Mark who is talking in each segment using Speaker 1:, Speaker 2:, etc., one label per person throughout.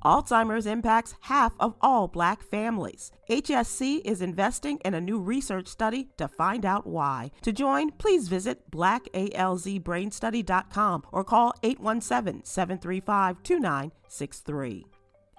Speaker 1: Alzheimer's impacts half of all Black families. HSC is investing in a new research study to find out why. To join, please visit blackalzbrainstudy.com or call 817-735-2963.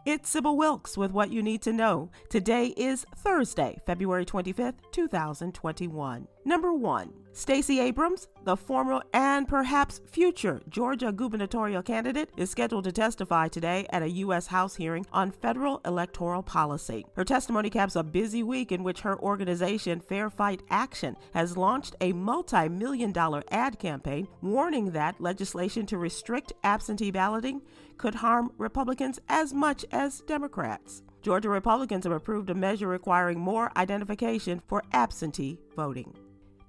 Speaker 1: It's Sybil Wilkes with what you need to know. Today is Thursday, February 25th, 2021. Number 1. Stacey Abrams, the former and perhaps future Georgia gubernatorial candidate, is scheduled to testify today at a U.S. House hearing on federal electoral policy. Her testimony caps a busy week in which her organization, Fair Fight Action, has launched a multi-million-dollar ad campaign warning that legislation to restrict absentee balloting could harm Republicans as much as Democrats. Georgia Republicans have approved a measure requiring more identification for absentee voting.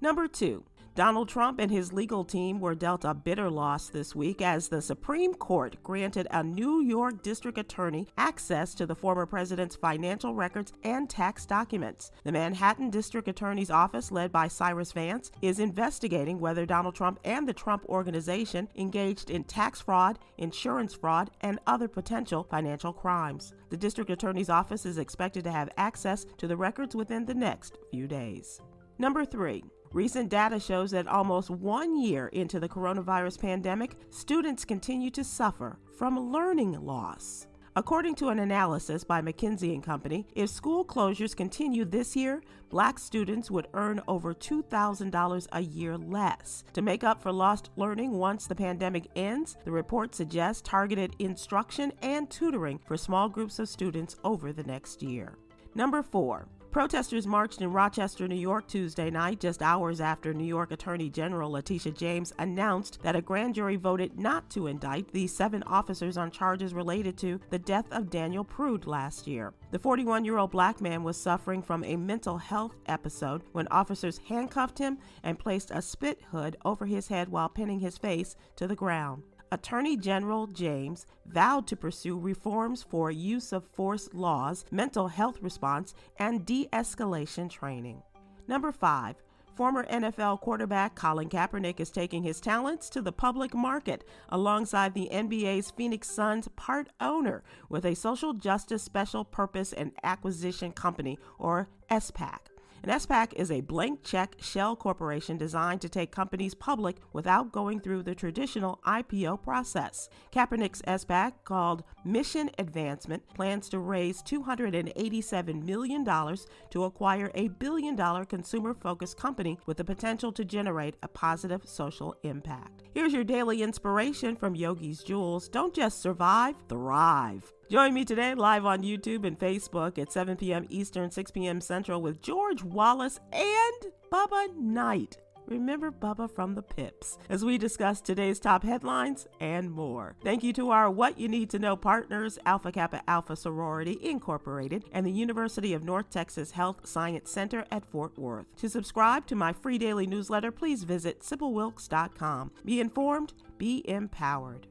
Speaker 1: Number 2. Donald Trump and his legal team were dealt a bitter loss this week as the Supreme Court granted a New York district attorney access to the former president's financial records and tax documents. The Manhattan District Attorney's Office, led by Cyrus Vance, is investigating whether Donald Trump and the Trump Organization engaged in tax fraud, insurance fraud, and other potential financial crimes. The district attorney's office is expected to have access to the records within the next few days. Number 3. Recent data shows that almost 1 year into the coronavirus pandemic, students continue to suffer from learning loss. According to an analysis by McKinsey & Company, if school closures continue this year, Black students would earn over $2,000 a year less. To make up for lost learning once the pandemic ends, the report suggests targeted instruction and tutoring for small groups of students over the next year. Number 4. Protesters marched in Rochester, New York Tuesday night, just hours after New York Attorney General Letitia James announced that a grand jury voted not to indict the 7 officers on charges related to the death of Daniel Prude last year. The 41-year-old Black man was suffering from a mental health episode when officers handcuffed him and placed a spit hood over his head while pinning his face to the ground. Attorney General James vowed to pursue reforms for use of force laws, mental health response, and de-escalation training. Number 5. Former NFL quarterback Colin Kaepernick is taking his talents to the public market alongside the NBA's Phoenix Suns part owner with a social justice special purpose and acquisition company, or SPAC. An SPAC is a blank check shell corporation designed to take companies public without going through the traditional IPO process. Kaepernick's SPAC, called Mission Advancement, plans to raise $287 million to acquire a billion-dollar consumer-focused company with the potential to generate a positive social impact. Here's your daily inspiration from Yogi's Jewels. Don't just survive, thrive. Join me today live on YouTube and Facebook at 7 p.m. Eastern, 6 p.m. Central with George Wallace and Bubba Knight. Remember Bubba from the Pips, as we discuss today's top headlines and more. Thank you to our What You Need to Know partners, Alpha Kappa Alpha Sorority Incorporated and the University of North Texas Health Science Center at Fort Worth. To subscribe to my free daily newsletter, please visit SybilWilkes.com. Be informed, be empowered.